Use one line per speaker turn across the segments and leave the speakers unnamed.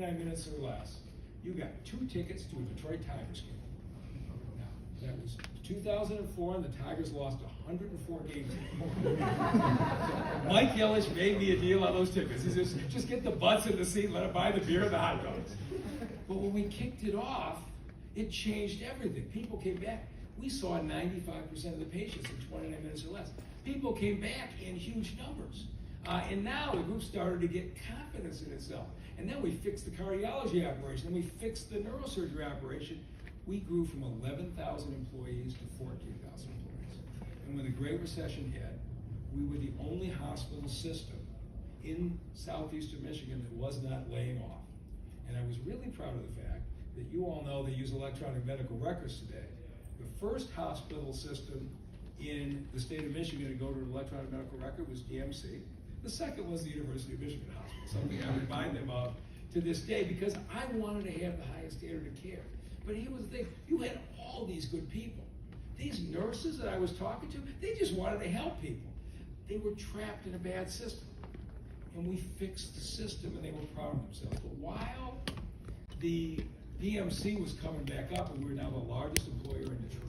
29 minutes or less, you got 2 tickets to a Detroit Tigers game. Now, that was 2004, and the Tigers lost 104 games. So Mike Yellish made me a deal on those tickets. He says, just get the butts in the seat, let him buy the beer and the hot dogs. But when we kicked it off, it changed everything. People came back. We saw 95% of the patients in 29 minutes or less. People came back in huge numbers. And now the group started to get confidence in itself. And then we fixed the cardiology operation, and we fixed the neurosurgery operation. We grew from 11,000 employees to 14,000 employees. And when the Great Recession hit, we were the only hospital system in southeastern Michigan that was not laying off. And I was really proud of the fact that you all know they use electronic medical records today. The first hospital system in the state of Michigan to go to an electronic medical record was DMC. The second was the University of Michigan Hospital, something I remind them of to this day, because I wanted to have the highest standard of care. But here was the thing, you had all these good people. These nurses that I was talking to, they just wanted to help people. They were trapped in a bad system. And we fixed the system, and they were proud of themselves. But while the DMC was coming back up, and we were now the largest employer in Detroit,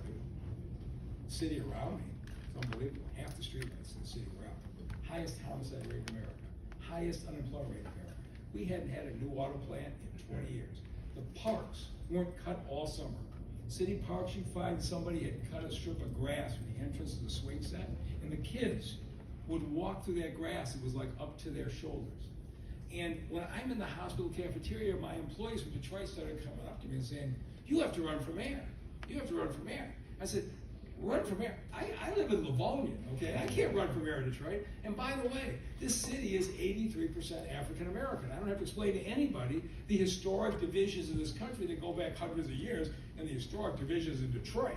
the city around me, it's unbelievable, half the streetlights in the city around me, highest homicide rate in America, highest unemployment rate in America. We hadn't had a new auto plant in 20 years. The parks weren't cut all summer. City parks, you'd find somebody had cut a strip of grass from the entrance to the swing set, and the kids would walk through that grass. It was like up to their shoulders. And when I'm in the hospital cafeteria, my employees from Detroit started coming up to me and saying, you have to run for mayor. You have to run for mayor. I said, run for mayor? I live in Livonia, okay? I can't run for mayor in Detroit. And by the way, this city is 83% African American. I don't have to explain to anybody the historic divisions in this country that go back hundreds of years, and the historic divisions in Detroit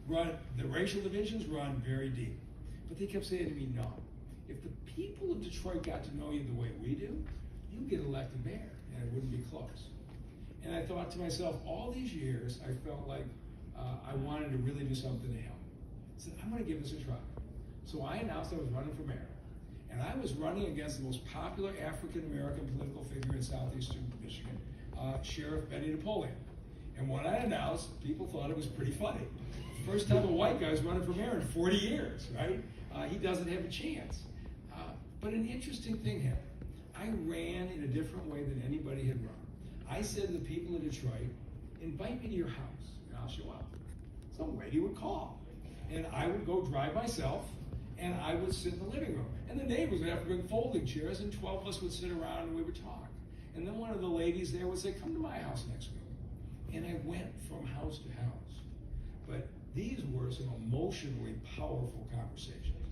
the racial divisions run very deep. But they kept saying to me, no, if the people of Detroit got to know you the way we do, you get elected mayor, and it wouldn't be close. And I thought to myself, all these years, I felt like I wanted to really do something to help. I said, I'm going to give this a try. So I announced I was running for mayor. And I was running against the most popular African-American political figure in southeastern Michigan, Sheriff Benny Napoleon. And when I announced, people thought it was pretty funny. First time a white guy's running for mayor in 40 years, right? He doesn't have a chance. But an interesting thing happened. I ran in a different way than anybody had run. I said to the people of Detroit, invite me to your house, and I'll show up. Some lady would call, and I would go drive myself, and I would sit in the living room. And the neighbors would have to bring folding chairs, and 12 of us would sit around and we would talk. And then one of the ladies there would say, come to my house next week. And I went from house to house. But these were some emotionally powerful conversations.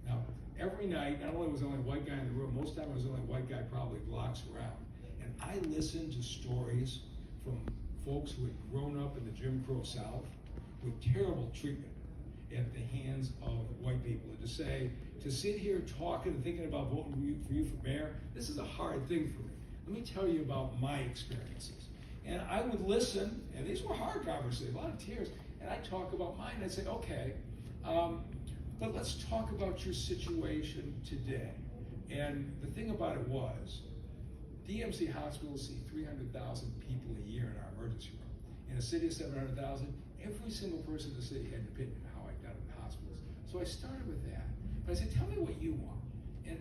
Now, every night, not only was the only white guy in the room, most of the time I was the only white guy probably blocks around. And I listened to stories from folks who had grown up in the Jim Crow South with terrible treatment at the hands of white people. And to sit here talking and thinking about voting for you for mayor, this is a hard thing for me. Let me tell you about my experiences. And I would listen, and these were hard conversations, a lot of tears, and I'd talk about mine. I'd say, okay, but let's talk about your situation today. And the thing about it was, DMC hospitals see 300,000 people a year in our emergency room. In a city of 700,000, every single person in the city had an opinion of how I got into hospitals. So I started with that. But I said, tell me what you want.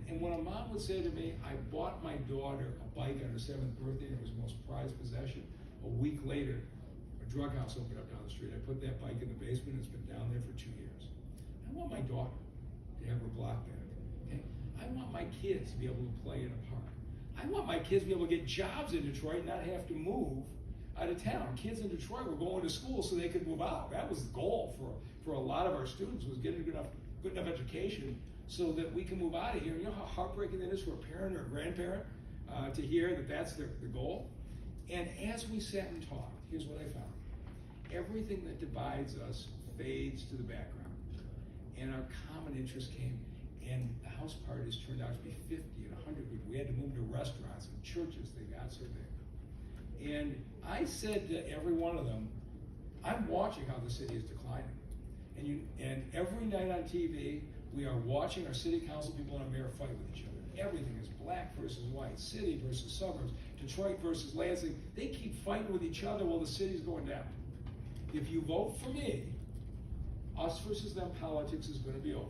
And when a mom would say to me, I bought my daughter a bike on her 7th birthday, and it was the most prized possession. A week later, a drug house opened up down the street. I put that bike in the basement, and it's been down there for 2 years. I want my daughter to have her block back. Okay? I want my kids to be able to play in a park. I want my kids to be able to get jobs in Detroit and not have to move out of town. Kids in Detroit were going to school so they could move out. That was the goal for a lot of our students, was getting a good enough education so that we can move out of here. You know how heartbreaking that is for a parent or a grandparent to hear that that's the goal? And as we sat and talked, here's what I found. Everything that divides us fades to the background. And our common interest came, and the house parties turned out to be 50 and 100 people. We had to move to restaurants and churches. They got so big. And I said to every one of them, I'm watching how the city is declining. And every night on TV, we are watching our city council people and our mayor fight with each other. Everything is black versus white, city versus suburbs, Detroit versus Lansing, they keep fighting with each other while the city's going down. If you vote for me, us versus them politics is going to be over.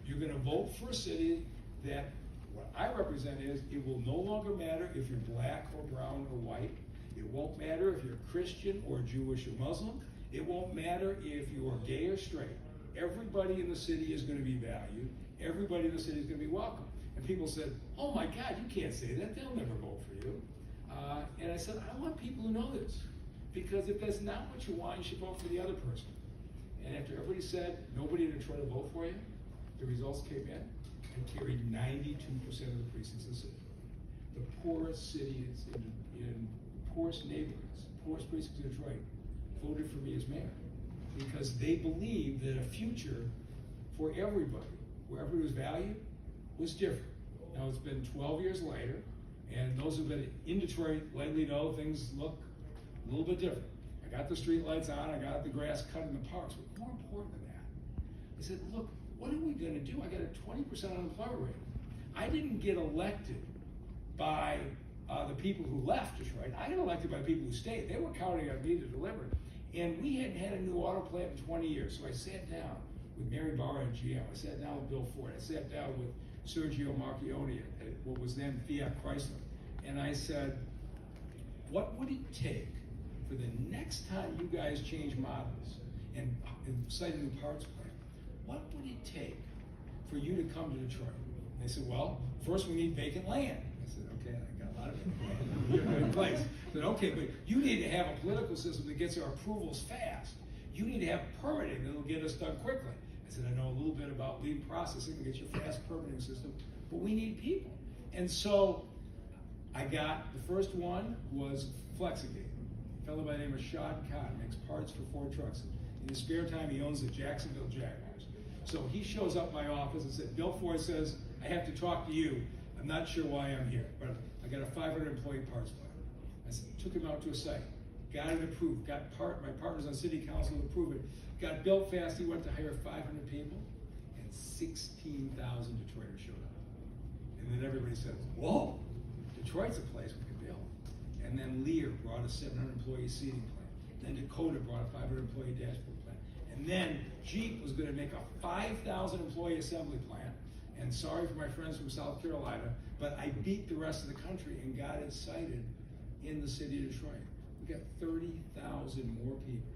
You're going to vote for a city that what I represent is it will no longer matter if you're black or brown or white. It won't matter if you're Christian or Jewish or Muslim. It won't matter if you are gay or straight. Everybody in the city is going to be valued. Everybody in the city is going to be welcome. And people said, oh my God, you can't say that. They'll never vote for you. And I said, I want people who know this. Because if that's not what you want, you should vote for the other person. And after everybody said, nobody in Detroit will vote for you, the results came in and carried 92% of the precincts in the city. The poorest cities in poorest neighborhoods, poorest precincts in Detroit, voted for me as mayor. Because they believed that a future for everybody, where everybody was valued, was different. Now it's been 12 years later, and those who've been in Detroit lately know things look a little bit different. I got the street lights on, I got the grass cut in the parks, but more important than that, I said, look, what are we gonna do? I got a 20% unemployment rate. I didn't get elected by the people who left Detroit. I got elected by the people who stayed. They were counting on me to deliver. And we hadn't had a new auto plant in 20 years. So I sat down with Mary Barra at GM. I sat down with Bill Ford. I sat down with Sergio Marchionne at what was then Fiat Chrysler. And I said, what would it take for the next time you guys change models and cite a new parts plant? What would it take for you to come to Detroit? And they said, well, first we need vacant land. I said, okay, I got a lot of vacant land in place. I said, okay, but you need to have a political system that gets our approvals fast. You need to have permitting that'll get us done quickly. I said, I know a little bit about lean processing and get you a fast permitting system, but we need people. And so I got, the first one was Flexigate. A fellow by the name of Shad Khan makes parts for Ford trucks. In his spare time, he owns the Jacksonville Jaguars. So he shows up at my office and said, Bill Ford says, I have to talk to you. I'm not sure why I'm here, but I got a 500-employee parts plant. I took him out to a site, got it approved, my partners on city council to approve it, got built fast. He went to hire 500 people, and 16,000 Detroiters showed up. And then everybody said, whoa, Detroit's a place we can build. And then Lear brought a 700-employee seating plant. Then Dakota brought a 500-employee dashboard plant. And then Jeep was going to make a 5,000-employee assembly plant. And sorry for my friends from South Carolina, but I beat the rest of the country and got it sited in the city of Detroit. We got 30,000 more people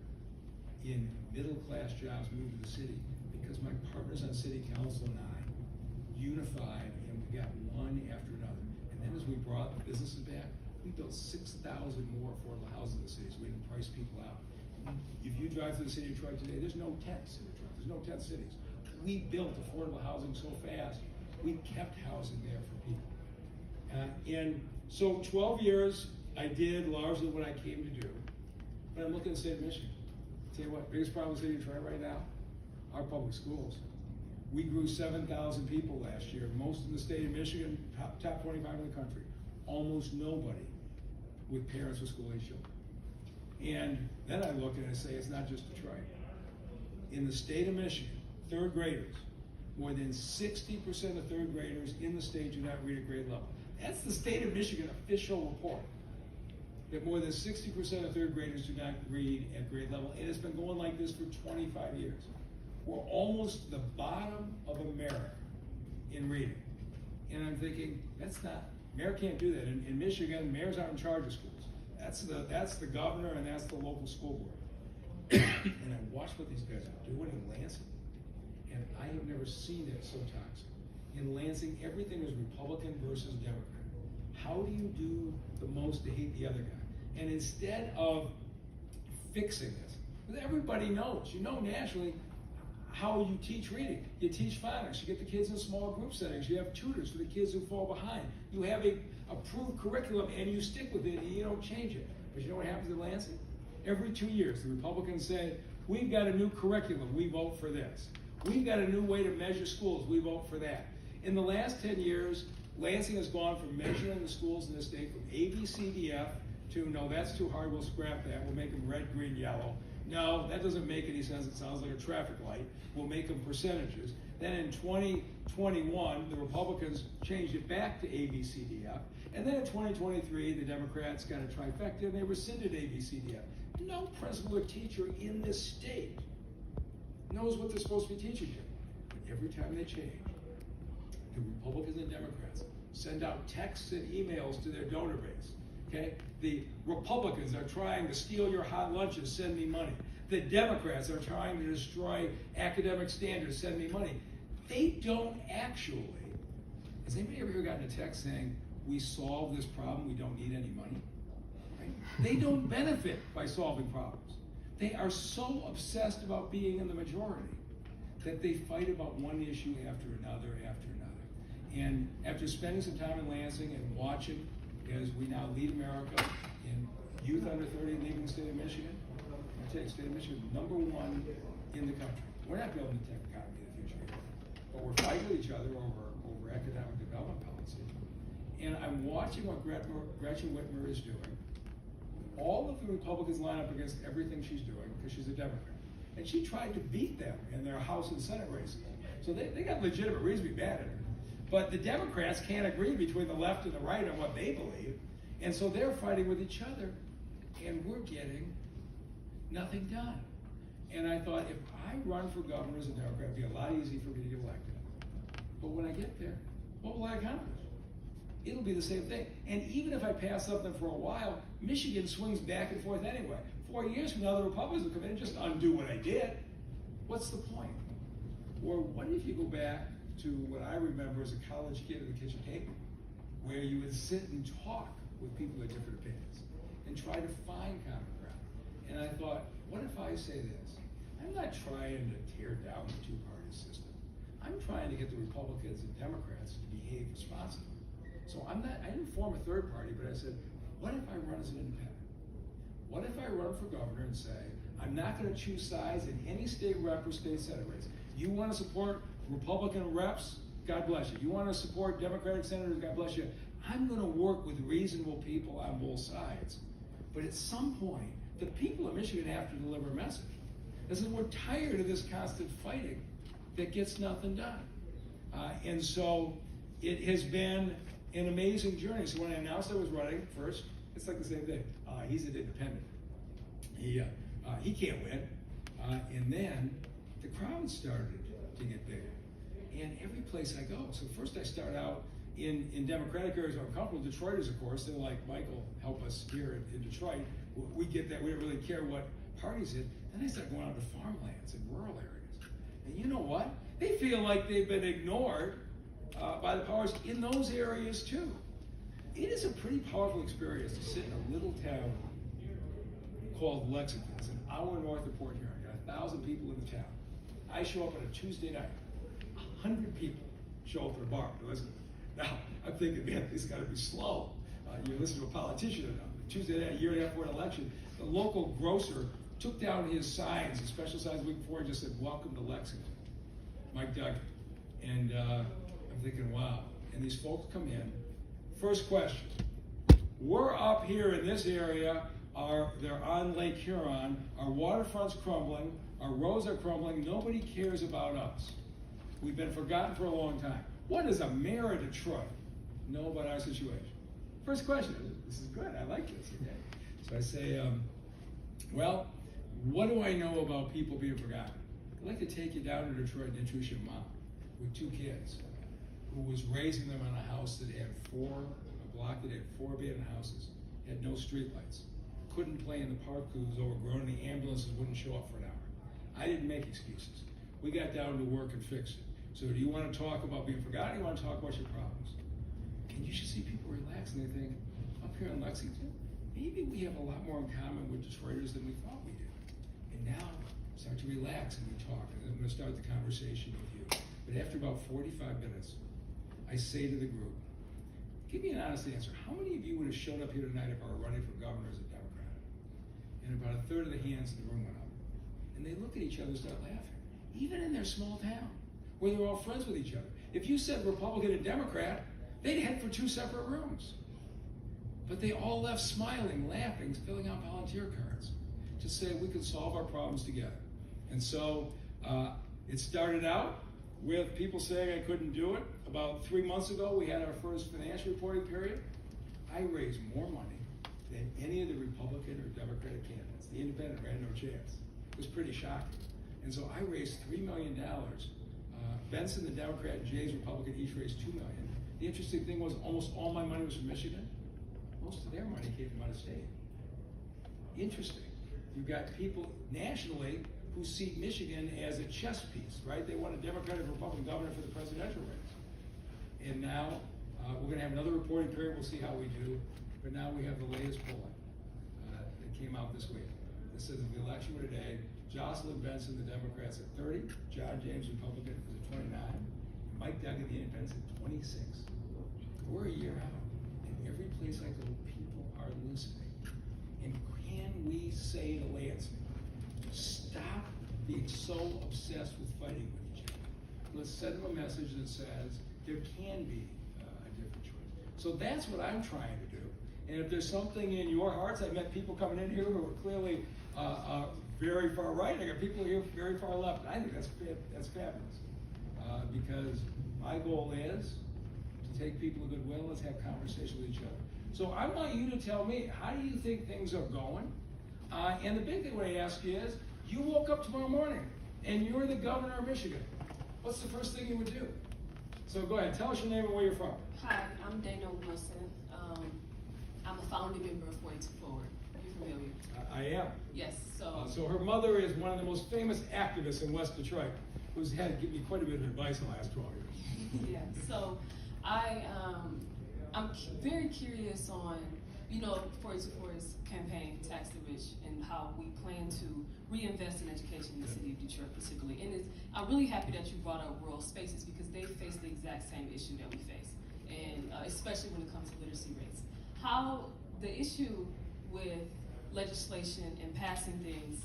in middle-class jobs moved to the city because my partners on city council and I unified, and we got one after another. And then as we brought the businesses back, we built 6,000 more affordable houses in the city, so we didn't price people out. If you drive through the city of Detroit today, there's no tents in Detroit. There's no tent cities. We built affordable housing so fast, we kept housing there for people. And so 12 years, I did largely what I came to do. But I'm looking at the state of Michigan. Tell you what, biggest problem in the city of Detroit right now, our public schools. We grew 7,000 people last year. Most in the state of Michigan, top 25 in the country. Almost nobody with parents with school-age children. And then I look and I say, it's not just Detroit. In the state of Michigan, third graders, more than 60% of third graders in the state do not read at grade level. That's the state of Michigan official report. That more than 60% of third graders do not read at grade level, and it's been going like this for 25 years. We're almost the bottom of America in reading. And I'm thinking, that's not, mayor can't do that. In Michigan, mayors aren't in charge of schools. That's the governor and that's the local school board. And I watched what these guys are doing in Lansing, and I have never seen it so toxic. In Lansing, everything is Republican versus Democrat. How do you do the most to hate the other guy? And instead of fixing this, because everybody knows, you know nationally how you teach reading. You teach phonics, you get the kids in small group settings, you have tutors for the kids who fall behind. You have a approved curriculum and you stick with it and you don't change it. But you know what happens in Lansing? Every 2 years, the Republicans say, we've got a new curriculum, we vote for this. We've got a new way to measure schools, we vote for that. In the last 10 years, Lansing has gone from measuring the schools in the state from A, B, C, D, F to, no, that's too hard, we'll scrap that, we'll make them red, green, yellow. no, that doesn't make any sense. It sounds like a traffic light. We'll make them percentages. Then in 2021, the Republicans changed it back to ABCDF. And then in 2023, the Democrats got a trifecta and they rescinded ABCDF. No principal or teacher in this state knows what they're supposed to be teaching you. But every time they change, the Republicans and Democrats send out texts and emails to their donor base. Okay? The Republicans are trying to steal your hot lunches, send me money. The Democrats are trying to destroy academic standards, send me money. They don't actually. Has anybody ever gotten a text saying, we solved this problem, we don't need any money? Right? They don't benefit by solving problems. They are so obsessed about being in the majority that they fight about one issue after another. And after spending some time in Lansing and watching as we now lead America in youth under 30 leaving the state of Michigan, I tell you, the state of Michigan is #1 in the country. We're not building the tech economy of the future either, but we're fighting with each other over academic development policy. And I'm watching what Gretchen Whitmer is doing. All of the Republicans line up against everything she's doing because she's a Democrat. And she tried to beat them in their House and Senate races. So they got legitimate reason to be mad at her. But the Democrats can't agree between the left and the right on what they believe. And so they're fighting with each other. And we're getting nothing done. And I thought, if I run for governor as a Democrat, it'd be a lot easier for me to get elected. But when I get there, what will I accomplish? It'll be the same thing. And even if I pass something for a while, Michigan swings back and forth anyway. 4 years from now, the Republicans will come in and just undo what I did. What's the point? Or what if you go back to what I remember as a college kid at the kitchen table, where you would sit and talk with people with different opinions and try to find common ground. And I thought, what if I say this? I'm not trying to tear down the two-party system. I'm trying to get the Republicans and Democrats to behave responsibly. So I didn't form a third party, but I said, what if I run as an independent? What if I run for governor and say, I'm not going to choose sides in any state rep or state senate race. You want to support Republican reps, God bless you. You want to support Democratic senators, God bless you. I'm going to work with reasonable people on both sides. But at some point, the people of Michigan have to deliver a message. This is, we're tired of this constant fighting that gets nothing done. And so it has been an amazing journey. So when I announced I was running first, it's like the same thing. He's an independent. He can't win. And then the crowd started to get bigger. And every place I go. So first I start out in Democratic areas where I'm comfortable. Detroiters, of course, they're like, Michael, help us here in Detroit. We get that. We don't really care what party's in. Then I start going out to farmlands and rural areas. And you know what? They feel like they've been ignored by the powers in those areas too. It is a pretty powerful experience to sit in a little town called Lexington. It's an hour north of Port Huron. Got 1,000 people in the town. I show up on a Tuesday night. 100 people show up at a bar to listen. Now, I'm thinking, man, this got to be slow. You listen to a politician enough. Tuesday night, a year and a half before an election, the local grocer took down his signs, his special signs the week before, and just said, welcome to Lexington. Mike Duggan. And I'm thinking, wow. And these folks come in. First question. We're up here in this area. They're on Lake Huron. Our waterfront's crumbling. Our roads are crumbling. Nobody cares about us. We've been forgotten for a long time. What does a mayor of Detroit know about our situation? First question. This is good. I like this. Okay. So I say, well, what do I know about people being forgotten? I'd like to take you down to Detroit and introduce your mom with 2 kids who was raising them on a house that had a block that had 4 abandoned houses, had no streetlights, couldn't play in the park because it was overgrown, and the ambulances wouldn't show up for an hour. I didn't make excuses. We got down to work and fixed it. So do you want to talk about being forgotten, or do you want to talk about your problems? And you should see people relax and they think, up here in Lexington, maybe we have a lot more in common with Detroiters than we thought we did. And now, start to relax and we talk. And I'm going to start the conversation with you. But after about 45 minutes, I say to the group, give me an honest answer. How many of you would have showed up here tonight if I were running for governor as a Democrat? And about a third of the hands in the room went up. And they look at each other and start laughing. Even in their small town, where they're all friends with each other. If you said Republican and Democrat, they'd head for 2 separate rooms. But they all left smiling, laughing, filling out volunteer cards. to say we can solve our problems together. And so it started out with people saying I couldn't do it. About 3 months ago, we had our first financial reporting period. I raised more money than any of the Republican or Democratic candidates. The independent ran no chance. It was pretty shocking. And so I raised $3 million. Benson, the Democrat, and Jay's Republican each raised $2 million. The interesting thing was almost all my money was from Michigan. Most of their money came from out of state. Interesting. You've got people nationally who see Michigan as a chess piece, right? They want a Democratic Republican governor for the presidential race. And now we're going to have another reporting period. We'll see how we do. But now we have the latest polling that came out this week. That says if the election were today, Jocelyn Benson, the Democrats, at 30, John James, Republican, is at 29, and Mike Duggan, the Independents, at 26. We're a year out, and every place I go, people are listening. And can we say to Lansing, stop being so obsessed with fighting with each other? Let's send them a message that says there can be a different choice. So that's what I'm trying to do. And if there's something in your hearts, I've met people coming in here who are clearly very far right. I got people here very far left. I think that's fabulous. Because my goal is to take people of goodwill. Let's have conversation with each other. So I want you to tell me, how do you think things are going? And the big thing I ask you is, you woke up tomorrow morning and you're the governor of Michigan. What's the first thing you would do? So go ahead, tell us your name and where you're from.
Hi, I'm Dana Wilson. I'm a founding member of 42 Forward. Are you familiar?
I am.
Yes, so.
So her mother is one of the most famous activists in West Detroit, who's had to give me quite a bit of advice in the last 12 years.
Yeah, so I'm very curious on, 42 Forward's campaign, Tax the Rich, and how we plan to reinvest in education in the city of Detroit particularly. And I'm really happy that you brought up rural spaces because they face the exact same issue that we face, and especially when it comes to literacy rates. How the issue with legislation and passing things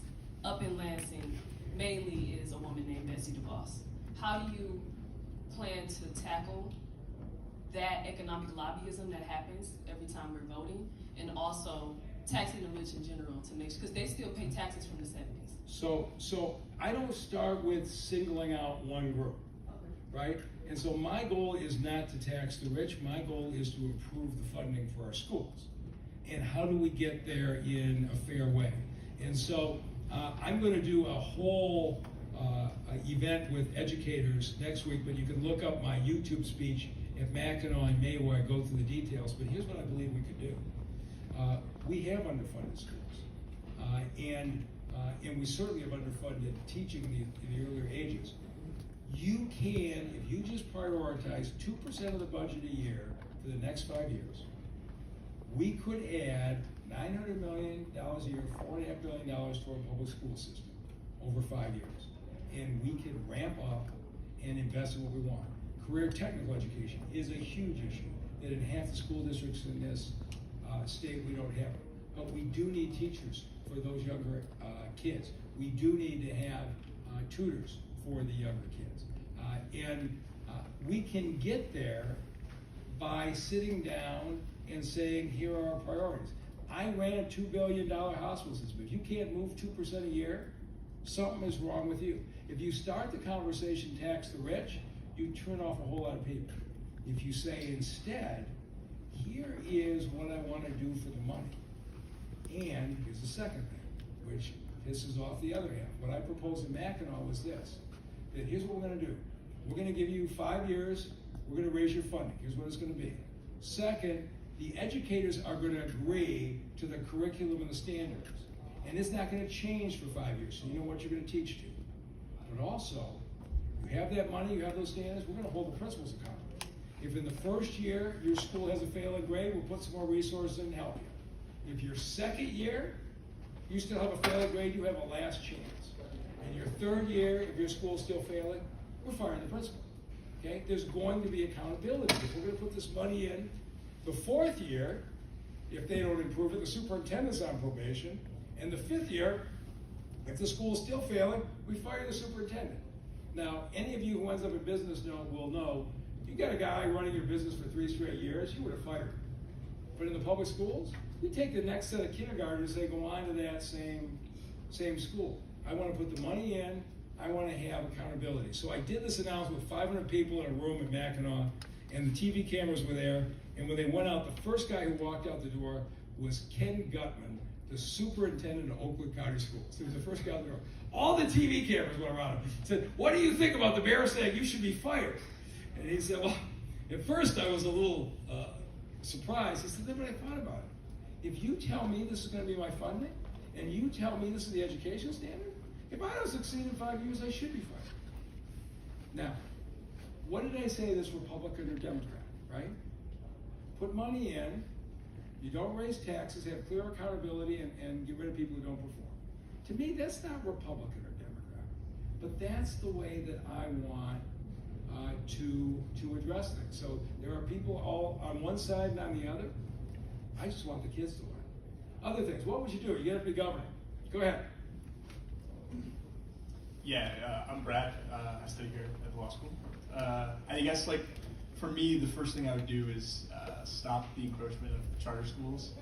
up in Lansing mainly is a woman named Betsy DeVos. How do you plan to tackle that economic lobbyism that happens every time we're voting, and also taxing the rich in general to make sure, because they still pay taxes from the 70s.
So I don't start with singling out one group, right? And so my goal is not to tax the rich. My goal is to improve the funding for our schools. And how do we get there in a fair way? And so I'm going to do a whole event with educators next week, but you can look up my YouTube speech at Mackinac in May where I go through the details. But here's what I believe we could do. We have underfunded schools. And we certainly have underfunded teaching in the earlier ages. You can, if you just prioritize 2% of the budget a year for the next 5 years, we could add $900 million a year, $4.5 billion to our public school system over 5 years. And we can ramp up and invest in what we want. Career technical education is a huge issue that in half the school districts in this state we don't have it. But we do need teachers for those younger kids. We do need to have tutors for the younger kids. And we can get there by sitting down and saying, here are our priorities. I ran a $2 billion hospital system. If you can't move 2% a year, something is wrong with you. If you start the conversation, tax the rich, you turn off a whole lot of people. If you say instead, here is what I want to do for the money. And here's the second thing, which pisses off the other half. What I proposed in Mackinac was this, that here's what we're going to do. We're going to give you 5 years, we're going to raise your funding. Here's what it's going to be. Second, the educators are going to agree to the curriculum and the standards. And it's not going to change for 5 years, so you know what you're going to teach to. But also, you have that money, you have those standards, we're going to hold the principals accountable. If in the first year your school has a failing grade, we'll put some more resources in and help you. If your second year, you still have a failing grade, you have a last chance. And your third year, if your school's still failing, we're firing the principal. Okay? There's going to be accountability. If we're going to put this money in the fourth year, if they don't improve it, the superintendent's on probation. And the fifth year, if the school's still failing, we fire the superintendent. Now, any of you who ends up in business will know, if you got a guy running your business for 3 straight years, you would have fired him. But in the public schools, we take the next set of kindergartners, they go on to that same same school. I want to put the money in, I want to have accountability. So I did this announcement with 500 people in a room at Mackinac, and the TV cameras were there, and when they went out, the first guy who walked out the door was Ken Gutman, the superintendent of Oakland County Schools. He was the first guy out the door. All the TV cameras went around him. He said, "What do you think about the mayor saying you should be fired?" And he said, well, at first I was a little surprised. He said, then but I thought about it. If you tell me this is going to be my funding, and you tell me this is the education standard, if I don't succeed in 5 years, I should be fired. Now, what did I say, this Republican or Democrat, right? Put money in, you don't raise taxes, have clear accountability, and get rid of people who don't perform. To me, that's not Republican or Democrat, but that's the way that I want to address things. So there are people all on one side and on the other. I just want the kids to learn. Other things, what would you do? You get up to be governor. Go ahead.
Yeah, I'm Brad. I study here at the law school. I guess, like, for me, the first thing I would do is stop the encroachment of charter schools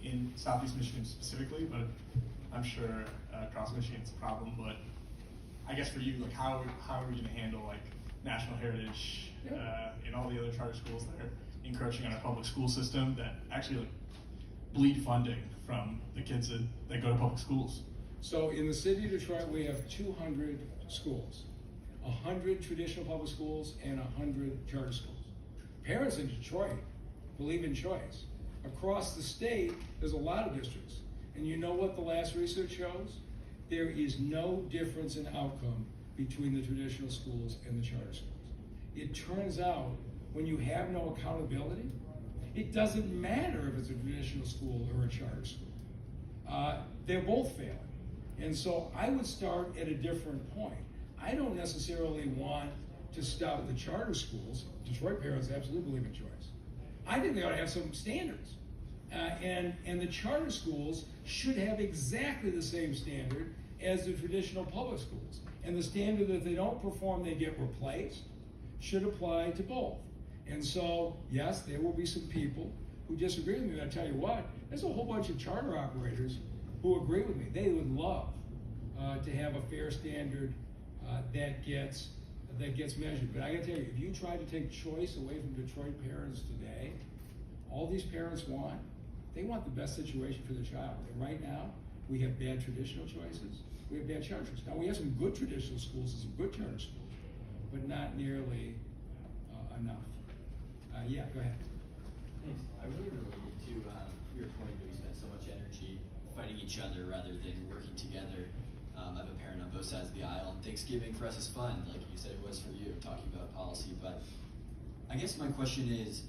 in Southeast Michigan specifically, but I'm sure across Michigan it's a problem. But I guess for you, like, how are we going to handle, like, national heritage and all the other charter schools that are encroaching on our public school system that actually, like, bleed funding from the kids that go to public schools?
So in the city of Detroit, we have 200 schools, 100 traditional public schools and 100 charter schools. Parents in Detroit believe in choice. Across the state, there's a lot of districts. And you know what the last research shows? There is no difference in outcome between the traditional schools and the charter schools. It turns out, when you have no accountability, it doesn't matter if it's a traditional school or a charter school. They're both failing. And so I would start at a different point. I don't necessarily want to stop the charter schools. Detroit parents absolutely believe in choice. I think they ought to have some standards. And the charter schools should have exactly the same standard as the traditional public schools. And the standard that if they don't perform, they get replaced, should apply to both. And so, yes, there will be some people who disagree with me, but I tell you what, there's a whole bunch of charter operators who agree with me. They would love to have a fair standard that gets measured. But I gotta tell you, if you try to take choice away from Detroit parents today, all these parents want, they want the best situation for their child. And right now, we have bad traditional choices, we have bad charter schools. Now, we have some good traditional schools and some good charter schools, but not nearly enough. Yeah, go ahead.
I really related to your point that we spend so much energy fighting each other rather than working together. I have a parent on both sides of the aisle, and Thanksgiving for us is fun, like you said it was for you, talking about policy. But I guess my question is,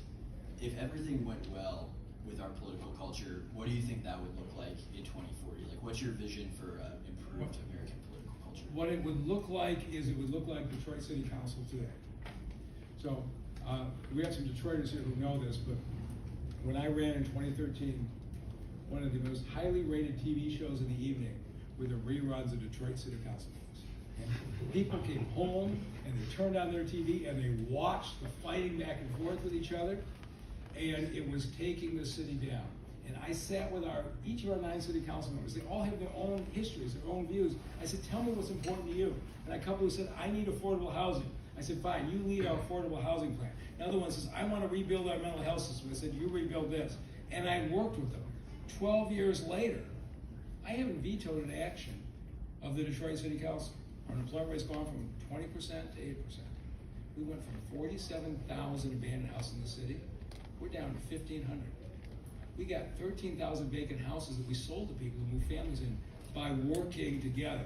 if everything went well with our political culture, what do you think that would look like in 2040? Like, what's your vision for improved American political culture?
What it would look like is it would look like Detroit City Council today. So we have some Detroiters here who know this, but when I ran in 2013, one of the most highly rated TV shows in the evening were the reruns of Detroit City Council meetings. And people came home and they turned on their TV and they watched the fighting back and forth with each other, and it was taking the city down. And I sat with each of our 9 city council members. They all have their own histories, their own views. I said, tell me what's important to you. And a couple who said, I need affordable housing. I said, fine, you lead our affordable housing plan. Another one says, I want to rebuild our mental health system. I said, you rebuild this. And I worked with them. 12 years later, I haven't vetoed an action of the Detroit City Council. Our unemployment rate's gone from 20% to 8%. We went from 47,000 abandoned houses in the city. We're down to 1,500. We got 13,000 vacant houses that we sold to people who moved families in by working together.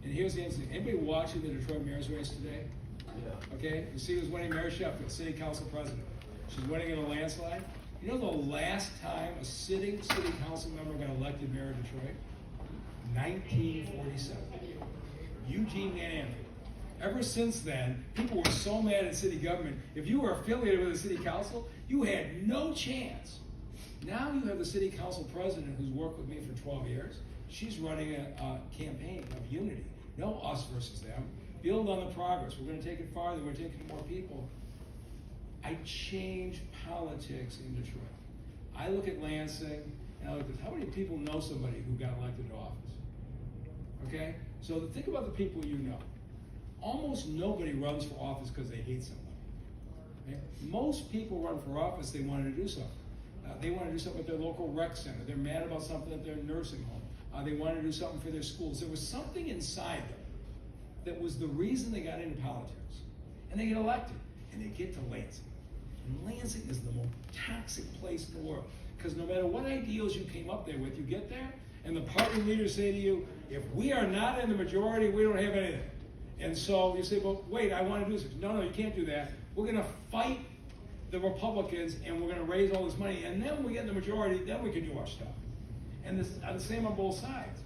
And here's the incident. Anybody watching the Detroit mayor's race today? Yeah. Okay, you see who's winning? Mary Sheffield, city council president. She's winning in a landslide. You know the last time a sitting city council member got elected mayor of Detroit? 1947. Eugene Van Andrew. Ever since then, people were so mad at city government. If you were affiliated with the city council, you had no chance. Now you have the city council president who's worked with me for 12 years. She's running a campaign of unity. No us versus them. Build on the progress. We're going to take it farther. We're taking more people. I changed politics in Detroit. I look at Lansing, and I look at how many people know somebody who got elected to office. Okay? So think about the people you know. Almost nobody runs for office because they hate somebody. Okay? Most people run for office, they want to do something. They want to do something at their local rec center. They're mad about something at their nursing home. They want to do something for their schools. There was something inside them that was the reason they got into politics. And they get elected, and they get to Lansing. And Lansing is the most toxic place in the world. Because no matter what ideals you came up there with, you get there, and the party leaders say to you, if we are not in the majority, we don't have anything. And so you say, well, wait, I want to do this. No, you can't do that. We're going to fight the Republicans, and we're going to raise all this money, and then when we get in the majority, then we can do our stuff. And this are the same on both sides.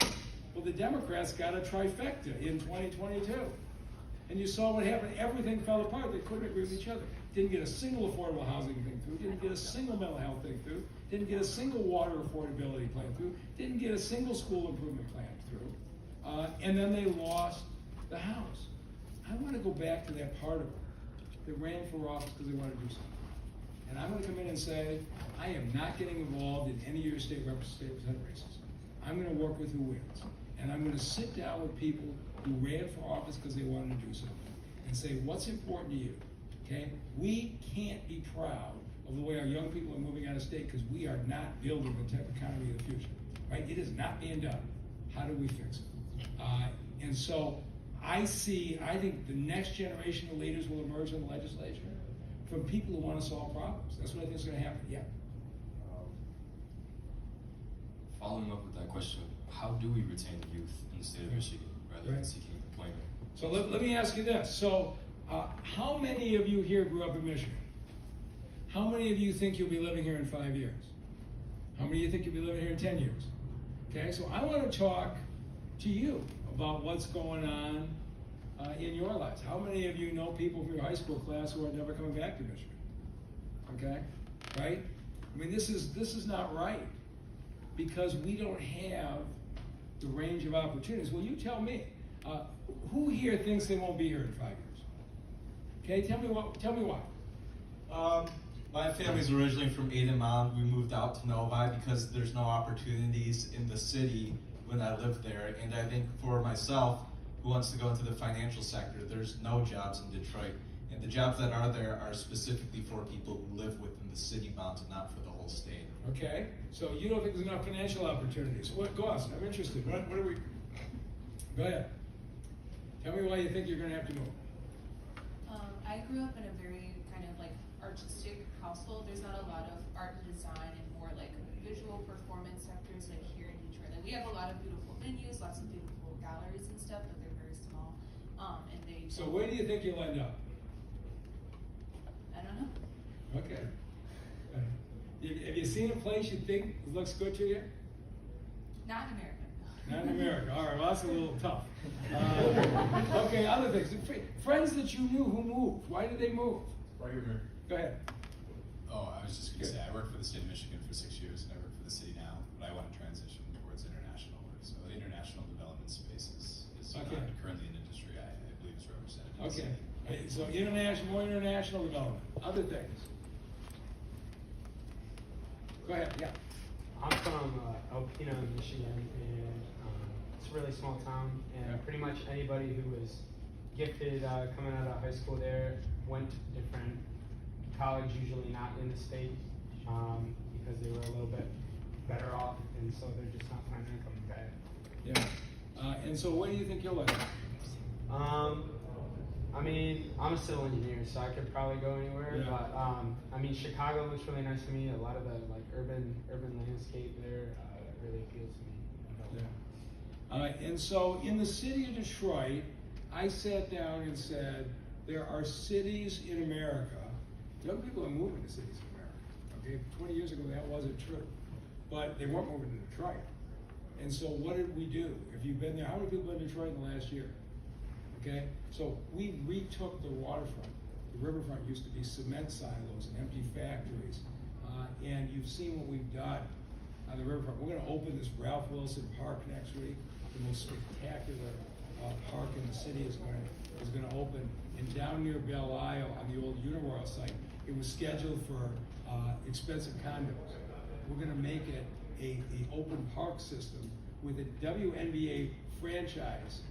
Well, the Democrats got a trifecta in 2022. And you saw what happened. Everything fell apart. They couldn't agree with each other. Didn't get a single affordable housing thing through. Didn't get a single mental health thing through. Didn't get a single water affordability plan through. Didn't get a single school improvement plan through. And then they lost the House. I want to go back to that part of it that ran for office because they wanted to do something. And I'm going to come in and say, I am not getting involved in any of your state representative races. I'm going to work with who wins. And I'm going to sit down with people who ran for office because they wanted to do something and say, what's important to you? Okay? We can't be proud of the way our young people are moving out of state because we are not building the type of economy of the future. Right? It is not being done. How do we fix it? And so I think the next generation of leaders will emerge in the legislature from people who want to solve problems. That's what I think is going to happen. Yeah.
Following up with that question, how do we retain the youth in the state of Michigan rather than seeking employment?
So let me ask you this. So how many of you here grew up in Michigan? How many of you think you'll be living here in 5 years? How many of you think you'll be living here in 10 years? Okay, so I want to talk to you about what's going on in your lives. How many of you know people from your high school class who are never coming back to Michigan? Okay, right? I mean, this is not right because we don't have the range of opportunities. Well, you tell me, who here thinks they won't be here in 5 years? Okay, tell me why.
My family's originally from Adamon. We moved out to Novi because there's no opportunities in the city when I lived there. And I think for myself, who wants to go into the financial sector, there's no jobs in Detroit. And the jobs that are there are specifically for people who live within the city bounds and not for the whole state.
Okay, so you don't think there's enough financial opportunities. What, go on, I'm interested. What are we? Go ahead. Tell me why you think you're going to have to move.
I grew up in a very kind of like artistic household. There's not a lot of art and design and more like visual performance sectors like here in Detroit. Like we have a lot of beautiful venues, lots of beautiful galleries and stuff, but they're very small. And they.
So where do you think you'll end up?
I don't know.
Okay. Have you seen a place you think looks good to you?
Not in America.
Not in America. All right, well, that's a little tough. Okay, other things. Friends that you knew who moved. Why did they move?
Right here.
Go ahead.
Oh, I was just going to say, I worked for the state of Michigan for 6 years, and I work for the city now, but I want to transition towards international work. So the international development space is
Okay.
not currently an industry I believe is represented. in the
Okay.
city.
So more international development. Other things. Go ahead. Yeah.
I'm from Alpena, Michigan, and it's a really small town, and
Yeah.
pretty much anybody who was gifted coming out of high school there went to different college, usually not in the state, because they were a little bit better off, and so they're just not planning on coming back.
Yeah. And so where do you think you'll end?
I mean, I'm a civil engineer, so I could probably go anywhere.
Yeah.
But I mean, Chicago looks really nice to me. A lot of the like urban landscape there really appeals to me.
Yeah. And so in the city of Detroit, I sat down and said, there are cities in America. Young people are moving to cities in America. Okay, 20 years ago that wasn't true, but they weren't moving to Detroit. And so what did we do? If you've been there, how many people in Detroit in the last year? Okay, so we retook the waterfront. The riverfront used to be cement silos and empty factories, and you've seen what we've done on the riverfront. We're going to open this Ralph Wilson Park next week. The most spectacular park in the city is going to open. And down near Belle Isle on the old Uniroyal site, it was scheduled for expensive condos. We're going to make it a open park system with a WNBA franchise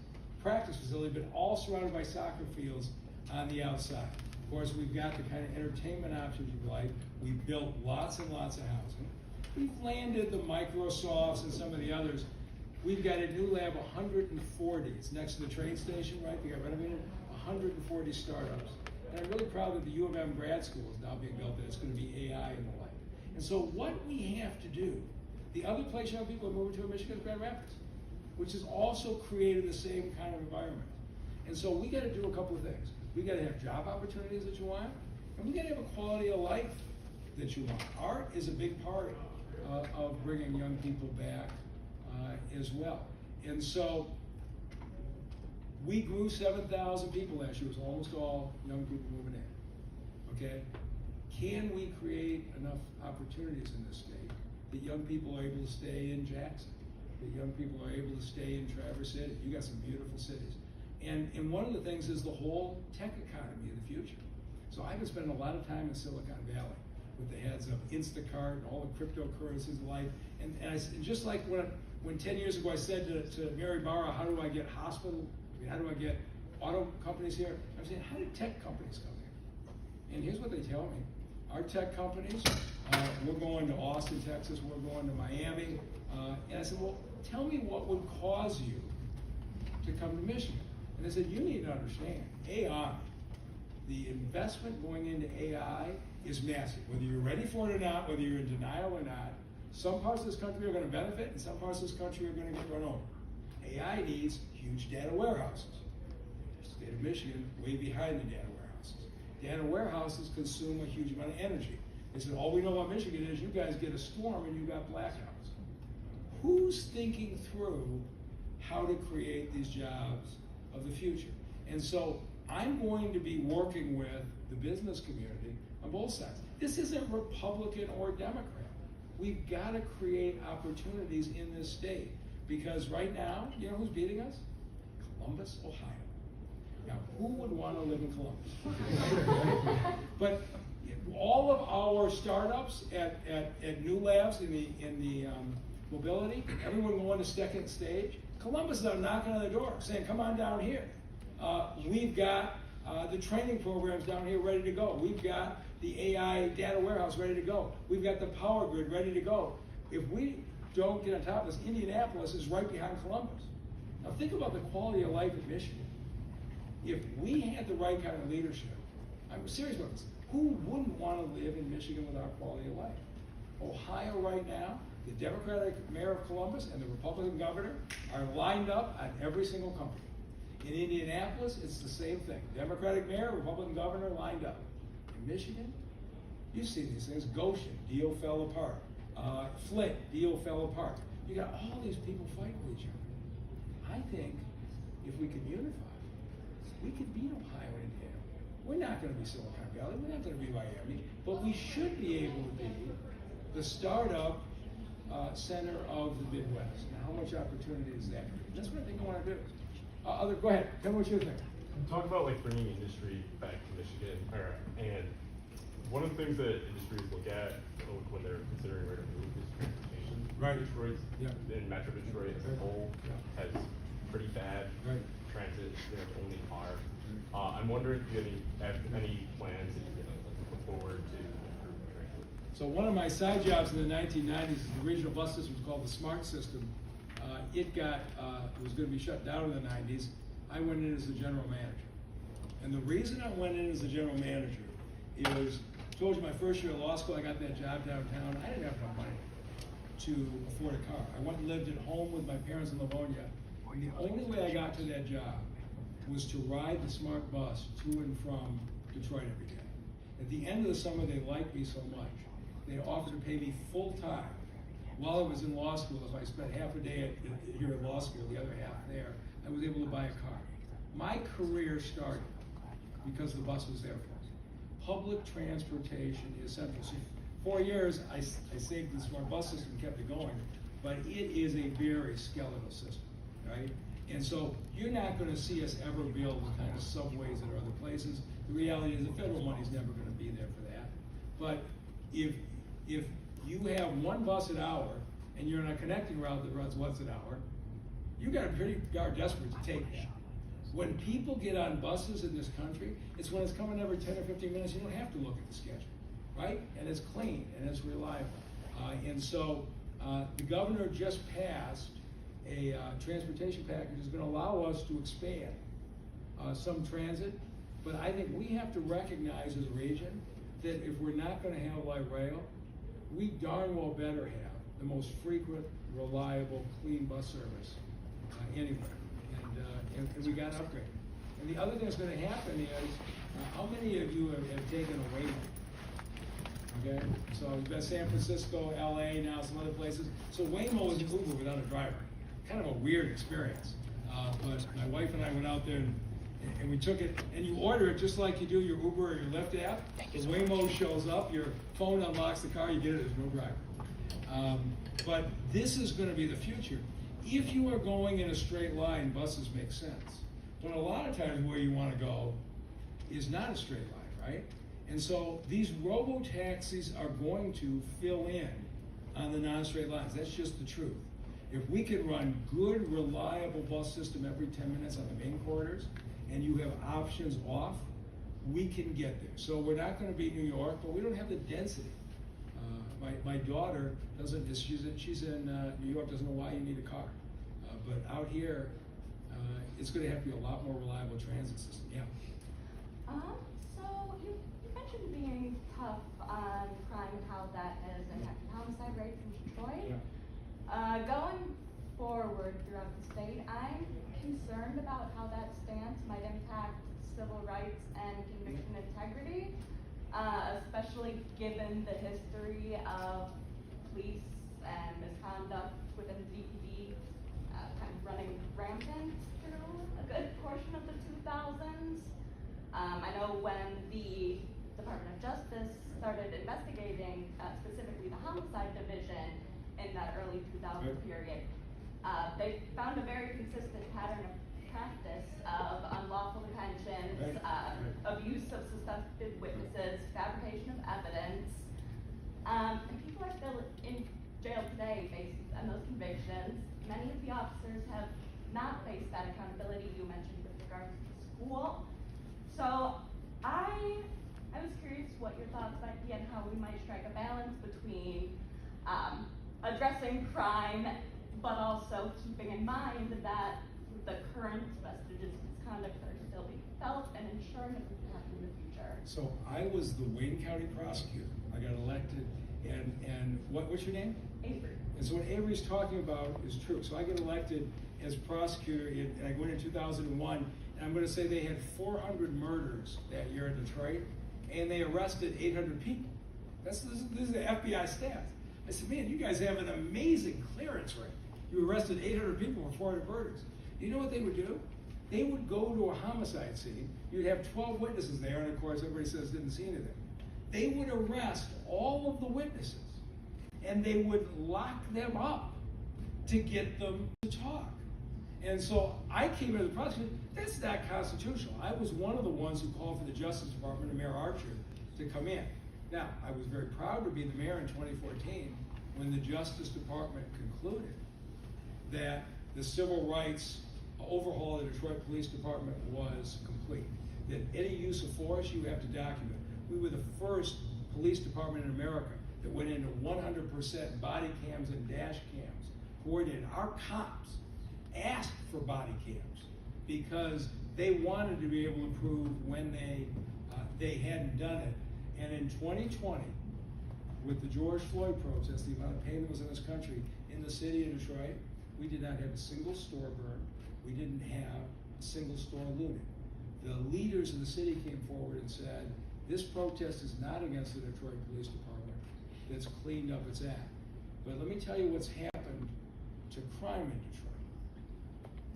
practice facility, but all surrounded by soccer fields on the outside. Of course, we've got the kind of entertainment options you like. We've built lots and lots of housing. We've landed the Microsofts and some of the others. We've got a new lab, 140. It's next to the train station, right? We got renovated. 140 startups. And I'm really proud that the U of M grad school is now being built, that it's going to be AI and the like. And so what we have to do, the other place young people are moving to in Michigan is Grand Rapids, which has also created the same kind of environment. And so we got to do a couple of things. We got to have job opportunities that you want, and we got to have a quality of life that you want. Art is a big part of bringing young people back as well. And so we grew 7,000 people last year. It was almost all young people moving in. Okay? Can we create enough opportunities in this state that young people are able to stay in Jackson, that young people are able to stay in Traverse City? You got some beautiful cities. And one of the things is the whole tech economy of the future. So I've been spending a lot of time in Silicon Valley with the heads of Instacart and all the cryptocurrencies alike. And just like when 10 years ago I said to Mary Barra, how do I get how do I get auto companies here? I'm saying, how do tech companies come here? And here's what they tell me. Our tech companies, we're going to Austin, Texas, we're going to Miami. And I said, well, tell me what would cause you to come to Michigan. And they said, you need to understand, AI, the investment going into AI is massive. Whether you're ready for it or not, whether you're in denial or not, some parts of this country are going to benefit and some parts of this country are going to get run over. AI needs huge data warehouses. The state of Michigan, way behind the data warehouses. Data warehouses consume a huge amount of energy. They said, all we know about Michigan is you guys get a storm and you got blackouts. Who's thinking through how to create these jobs of the future? And so I'm going to be working with the business community on both sides. This isn't Republican or Democrat. We've got to create opportunities in this state. Because right now, you know who's beating us? Columbus, Ohio. Now, who would want to live in Columbus? But all of our startups at new labs in the mobility, everyone going to second stage, Columbus is out knocking on the door saying, come on down here. We've got the training programs down here ready to go. We've got the AI data warehouse ready to go. We've got the power grid ready to go. If we don't get on top of this, Indianapolis is right behind Columbus. Now think about the quality of life in Michigan. If we had the right kind of leadership, I'm serious about this, who wouldn't want to live in Michigan with our quality of life? Ohio right now, the Democratic mayor of Columbus and the Republican governor are lined up on every single company. In Indianapolis, it's the same thing. Democratic mayor, Republican governor lined up. In Michigan, you've seen these things. Goshen, deal fell apart. Flint, deal fell apart. You got all these people fighting with each other. I think if we could unify, we could beat Ohio and Indiana. We're not going to be Silicon Valley. We're not going to be Miami. But we should be able to be the startup center of the Midwest. Now, how much opportunity is that? That's what I think I want to do. Go ahead. Tell me what you think.
Talk about like bringing industry back to Michigan, and one of the things that industries look at when they're considering where to move is transportation.
Right.
Detroit,
Yeah.
and Metro Detroit as a whole has pretty bad transit. There's only car. I'm wondering if you have any plans that you're going to put forward to improve transit.
So one of my side jobs in the 1990s, the regional bus system was called the SMART system. It was going to be shut down in the 90s. I went in as the general manager. And the reason I went in as the general manager is, I told you my first year of law school, I got that job downtown. I didn't have enough money to afford a car. I went and lived at home with my parents in Livonia. And the only way I got to that job was to ride the SMART bus to and from Detroit every day. At the end of the summer, they liked me so much. They offered to pay me full time while I was in law school. If I spent half a day here at law school, the other half there, I was able to buy a car. My career started because the bus was there for me. Public transportation is central. So 4 years, I saved the SMART bus system and kept it going, but it is a very skeletal system, right? And so you're not going to see us ever build the kind of subways at other places. The reality is the federal money is never going to be there for that. But if you have one bus an hour and you're on a connecting route that runs once an hour, you got to be pretty desperate to take that. When people get on buses in this country, it's when it's coming every 10 or 15 minutes, you don't have to look at the schedule, right? And it's clean and it's reliable. And so the governor just passed a transportation package that's going to allow us to expand some transit, but I think we have to recognize as a region that if we're not going to have light rail, we darn well better have the most frequent, reliable, clean bus service anywhere. And we got to upgrade. And the other thing that's going to happen is, how many of you have taken a Waymo? Okay, so you've got San Francisco, LA, now some other places. So Waymo is an Uber without a driver. Kind of a weird experience. But my wife and I went out there and we took it, and you order it just like you do your Uber or your Lyft app. The Waymo shows up, your phone unlocks the car, you get it, there's no driver. But this is going to be the future. If you are going in a straight line, buses make sense. But a lot of times where you want to go is not a straight line, right? And so these robo-taxis are going to fill in on the non-straight lines. That's just the truth. If we can run good, reliable bus system every 10 minutes on the main corridors, and you have options off, we can get there. So we're not going to be New York, but we don't have the density. My daughter doesn't, she's in New York, doesn't know why you need a car. But out here, it's going to have to be a lot more reliable transit system. Yeah.
So you mentioned being tough on crime and how that has impacted homicide rates in Detroit.
Yeah.
Going forward throughout the state, I'm concerned about how that stance might impact civil rights and conviction integrity, especially given the history of police and misconduct within the DPD kind of running rampant through a good portion of the 2000s. I know when the Department of Justice started investigating specifically the homicide division in that early 2000 period, they found a very consistent pattern of practice of unlawful detentions, abuse of suspected witnesses, fabrication of evidence, and people are still in jail today based on those convictions. Many of the officers have not faced that accountability you mentioned with regards to the school. So I was curious what your thoughts might be on how we might strike a balance between addressing crime, but also keeping in mind that the current vestiges of misconduct are still being felt and ensuring that it can happen in the future.
So I was the Wayne County prosecutor. I got elected, and what's your name?
Avery.
And so what Avery's talking about is true. So I get elected as prosecutor, and I go in 2001, and I'm going to say they had 400 murders that year in Detroit, and they arrested 800 people. This is the FBI stats. I said, man, you guys have an amazing clearance rate. You arrested 800 people for 400 murders. You know what they would do? They would go to a homicide scene. You'd have 12 witnesses there, and of course everybody says didn't see anything. They would arrest all of the witnesses, and they would lock them up to get them to talk. And so I came into the prosecutor. That's not constitutional. I was one of the ones who called for the Justice Department and Mayor Archer to come in. Now, I was very proud to be the mayor in 2014 when the Justice Department concluded that the civil rights overhaul of the Detroit Police Department was complete. That any use of force you have to document. We were the first police department in America that went into 100% body cams and dash cams coordinated. Our cops asked for body cams because they wanted to be able to prove when they hadn't done it. And in 2020, with the George Floyd protest, the amount of pain that was in this country, in the city of Detroit, we did not have a single store burned. We didn't have a single store looted. The leaders of the city came forward and said, this protest is not against the Detroit Police Department that's cleaned up its act. But let me tell you what's happened to crime in Detroit.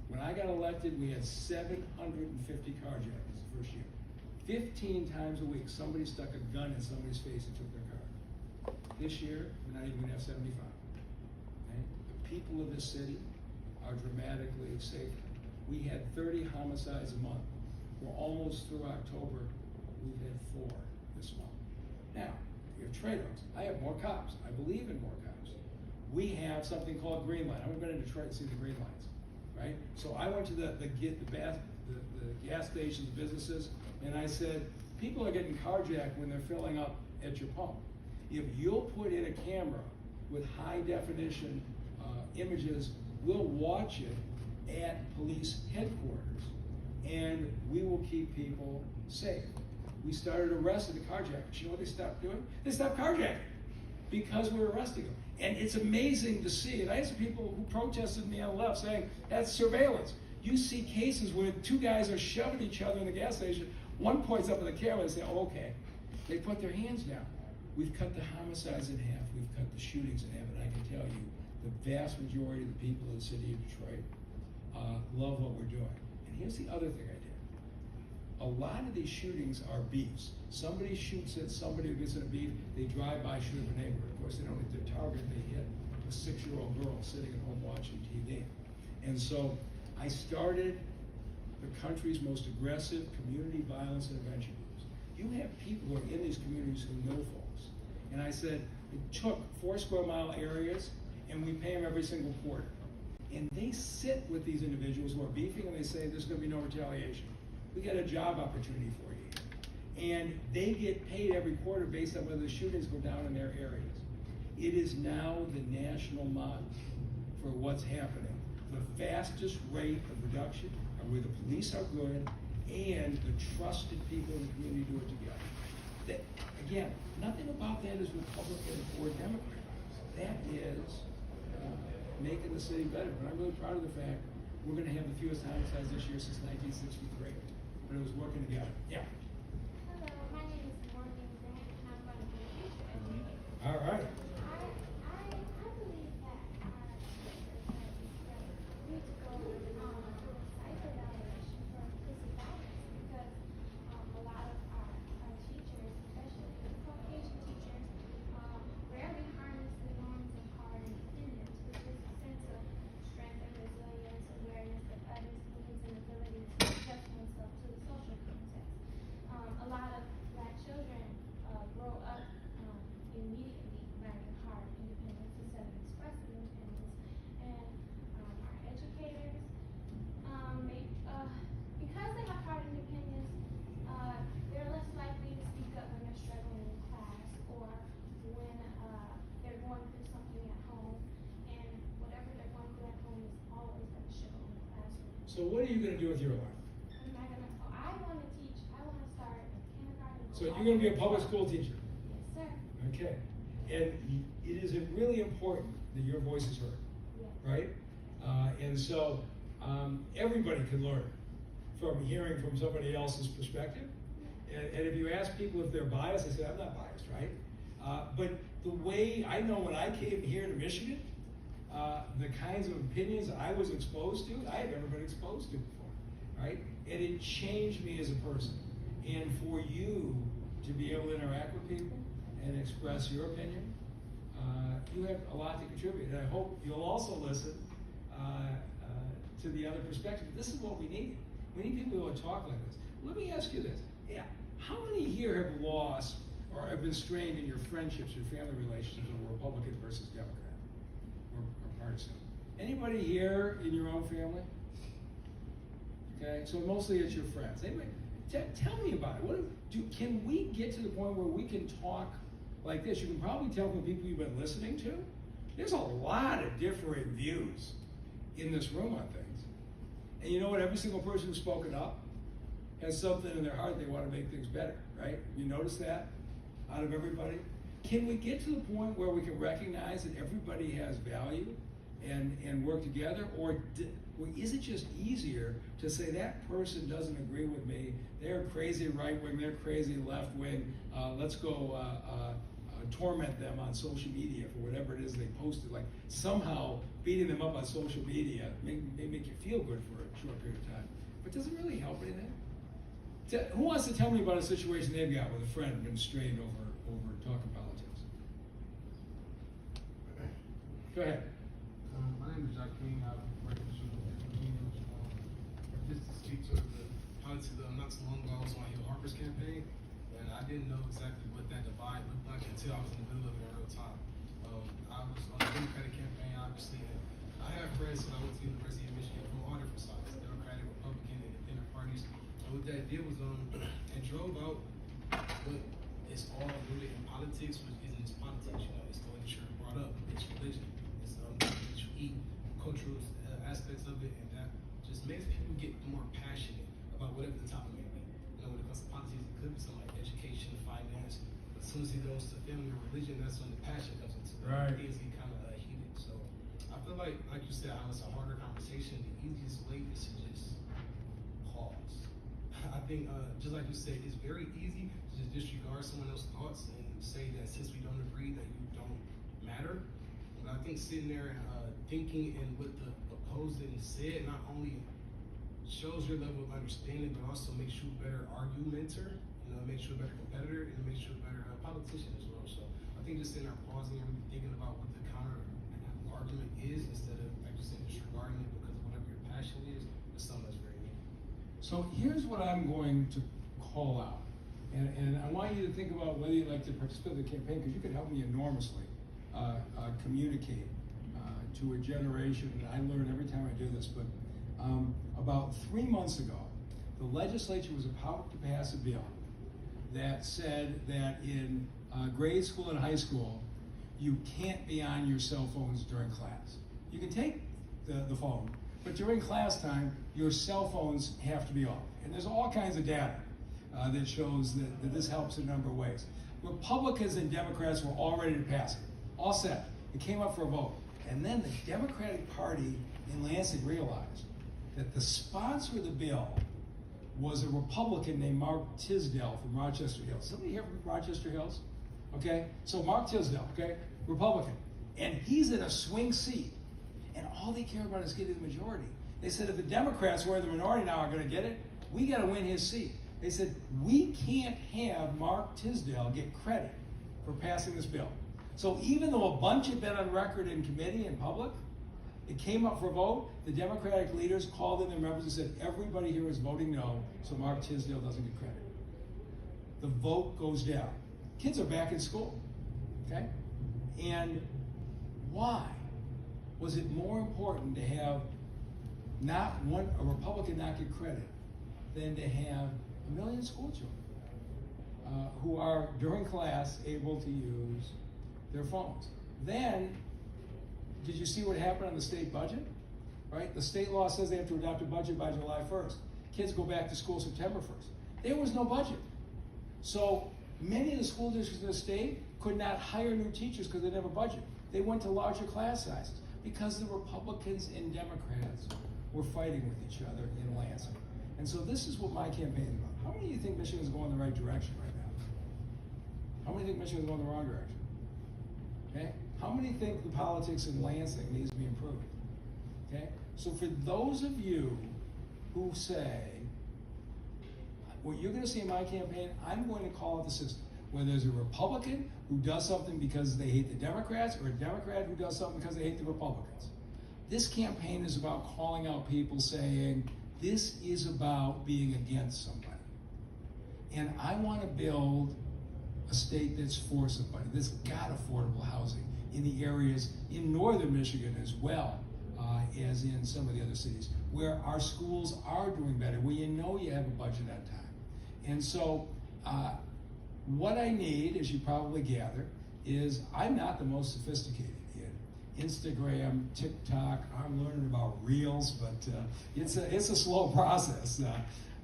When I got elected, we had 750 carjackings the first year. 15 times a week, somebody stuck a gun in somebody's face and took their car. This year, we're not even gonna have 75. Okay? The people of this city are dramatically safer. We had 30 homicides a month. We're almost through October. We've had 4 this month. Now, we have trade-offs. I have more cops. I believe in more cops. we have something called Green Line. I've been in Detroit to see the Green Lines, right? So I went to the gas stations, businesses, and I said, people are getting carjacked when they're filling up at your pump. If you'll put in a camera with high definition images, we'll watch it at police headquarters, and we will keep people safe. We started arresting the carjackers. You know what they stopped doing? They stopped carjacking because we're arresting them. And it's amazing to see. And I had some people who protested me on the left saying, that's surveillance. You see cases where two guys are shoving each other in the gas station. One points up at the camera and says, oh, okay. They put their hands down. We've cut the homicides in half. We've cut the shootings in half. And I can tell you, the vast majority of the people in the city of Detroit love what we're doing. And here's the other thing I did. A lot of these shootings are beefs. Somebody shoots at somebody who gets in a beef, they drive by, shoot up a neighborhood. Of course, they don't hit their target, they hit a 6-year-old girl sitting at home watching TV. And so I started the country's most aggressive community violence intervention groups. You have people who are in these communities who know folks. And I said, it took 4 square mile areas, and we pay them every single quarter. And they sit with these individuals who are beefing, and they say, there's going to be no retaliation. We got a job opportunity for you. And they get paid every quarter based on whether the shootings go down in their areas. It is now the national model for what's happening. The fastest rate of reduction are where the police are good and the trusted people in the community do it together. That, again, nothing about that is Republican or Democrat. That is making the city better. But I'm really proud of the fact we're going to have the fewest homicides this year since 1963. But it was working together. Yeah.
Hello, my name is Morgan Grant, and I'm going to be a teacher educator.
All right.
I believe that our need to go self-evaluation for implicit bias because a lot of our teachers, especially Caucasian teachers, rarely harness the norms of hard independence, which is a sense of strength and resilience, awareness of others' needs and ability to adjust oneself to the social context. A lot of Black children grow up immediately learning hard independence instead of expressing independence. And our educators, because they have hard independence, they're less likely to speak up when they're struggling in class or when they're going through something at home. And whatever they're going through at home is always going to show in the classroom.
So what are you going to do with your life?
I want to teach. I want to start kindergarten.
So you're going to be a public school teacher?
Yes, sir.
Okay. And it is really important that your voice is heard,
Yes.
right? And so everybody can learn from hearing from somebody else's perspective. And if you ask people if they're biased, they say, I'm not biased, right? But the way I know when I came here to Michigan, the kinds of opinions I was exposed to, I had never been exposed to before, right? And it changed me as a person. And for you to be able to interact with people and express your opinion, you have a lot to contribute. And I hope you'll also listen to the other perspective. This is what we need. We need people who will talk like this. Let me ask you this. Yeah. How many here have lost or have been strained in your friendships, your family relationships over Republican versus Democrat or partisan? Anybody here in your own family? Okay, so mostly it's your friends. Anyway, tell me about it. Can we get to the point where we can talk like this? You can probably tell from the people you've been listening to. There's a lot of different views in this room on things. And you know what? Every single person who's spoken up has something in their heart they want to make things better, right? You notice that out of everybody? Can we get to the point where we can recognize that everybody has value and work together? Or is it just easier to say that person doesn't agree with me, they're crazy right wing, they're crazy left wing, let's go torment them on social media for whatever it is they posted. Like somehow beating them up on social media may make you feel good for a short period of time, but does it really help anything? Who wants to tell me about a situation they've got with a friend been strained over talking politics? Go ahead.
My name is Joaquin. I'm working just to speak to the politics. Not too long ago, I was on your ARBOR's campaign, and I didn't know exactly what that divide looked like until I was in the middle of it in real time. I was on the Democratic campaign, obviously, and I have friends when I went to the University of Michigan from all different sides, Democratic, Republican, independent parties. And what that did was it drove out what is all rooted in politics, which isn't just politics, it's the way that you're brought up, it's religion, it's that you eat, cultural aspects of it, and that just makes people get more passionate about whatever the topic may be. When it comes to politics, it could be something like education, finance, but as soon as it goes to family and religion, that's when the passion comes into it.
Right.
Things get kind of heated. So I feel like you said, how it's a harder conversation. The easiest way is to just pause. I think, just like you said, it's very easy to just disregard someone else's thoughts and say that since we don't agree, that you don't matter. But I think sitting there and thinking and what the opposing said not only shows your level of understanding, but also makes you a better argumenter, makes you a better competitor, and makes you a better politician as well. So I think just sitting there pausing and really thinking about what the counter argument is instead of, like you said, disregarding it because of whatever your passion is something that's very needed.
So here's what I'm going to call out. And I want you to think about whether you'd like to participate in the campaign, because you could help me enormously communicate to a generation, and I learn every time I do this, but about 3 months ago, the legislature was about to pass a bill that said that in grade school and high school, you can't be on your cell phones during class. You can take the phone, but during class time, your cell phones have to be off. And there's all kinds of data that shows that this helps in a number of ways. Republicans and Democrats were all ready to pass it, all set. It came up for a vote. And then the Democratic Party in Lansing realized that the sponsor of the bill was a Republican named Mark Tisdale from Rochester Hills. Somebody here from Rochester Hills? Okay, so Mark Tisdale, okay, Republican. And he's in a swing seat. And all they care about is getting the majority. They said if the Democrats, who are the minority now, are going to get it, we got to win his seat. They said, we can't have Mark Tisdale get credit for passing this bill. So even though a bunch had been on record in committee and public, it came up for a vote. The Democratic leaders called in their members and said, everybody here is voting no, so Mark Tisdale doesn't get credit. The vote goes down. Kids are back in school, okay? And why was it more important to have a Republican not get credit than to have 1 million school children who are, during class, able to use their phones? Then, did you see what happened on the state budget? Right? The state law says they have to adopt a budget by July 1st. Kids go back to school September 1st. There was no budget. So many of the school districts in the state could not hire new teachers because they didn't have a budget. They went to larger class sizes because the Republicans and Democrats were fighting with each other in Lansing. And so this is what my campaign is about. How many of you think Michigan's going in the right direction right now? How many think Michigan's going in the wrong direction? Okay? How many think the politics in Lansing needs to be improved? Okay? So for those of you who say, what you're going to see in my campaign, I'm going to call out the system. Whether there's a Republican who does something because they hate the Democrats, or a Democrat who does something because they hate the Republicans. This campaign is about calling out people saying, this is about being against somebody. And I want to build a state that's for somebody, that's got affordable housing in the areas in northern Michigan as well as in some of the other cities, where our schools are doing better, where you know you have a budget on time. And so what I need, as you probably gather, is I'm not the most sophisticated in Instagram, TikTok. I'm learning about Reels, but it's a slow process.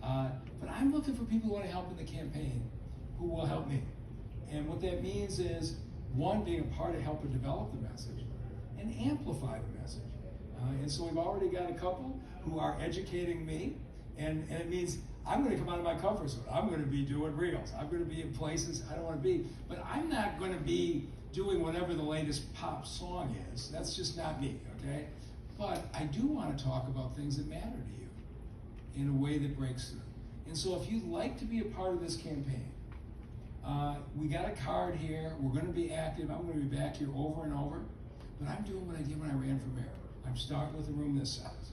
But I'm looking for people who want to help in the campaign, who will help me. And what that means is, one, being a part of helping develop the message and amplify the message. And so we've already got a couple who are educating me, and it means I'm going to come out of my comfort zone. I'm going to be doing Reels. I'm going to be in places I don't want to be. But I'm not going to be doing whatever the latest pop song is. That's just not me, okay? But I do want to talk about things that matter to you in a way that breaks through. And so if you'd like to be a part of this campaign, we got a card here. We're going to be active. I'm going to be back here over and over. But I'm doing what I did when I ran for mayor. I'm starting with a room this size.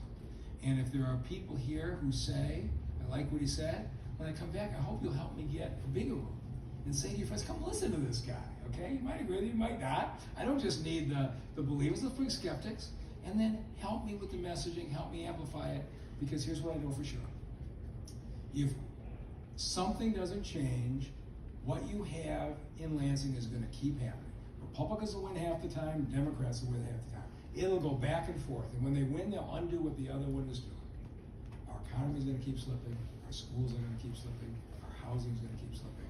And if there are people here who say, I like what he said, when I come back, I hope you'll help me get a bigger room and say to your friends, come listen to this guy. okay? You might agree with it, you might not. I don't just need the believers, the skeptics, and then help me with the messaging, help me amplify it, because here's what I know for sure. If something doesn't change, what you have in Lansing is going to keep happening. Republicans will win half the time, Democrats will win half the time. It'll go back and forth, and when they win, they'll undo what the other one is doing. Our economy is going to keep slipping, our schools are going to keep slipping, our housing is going to keep slipping.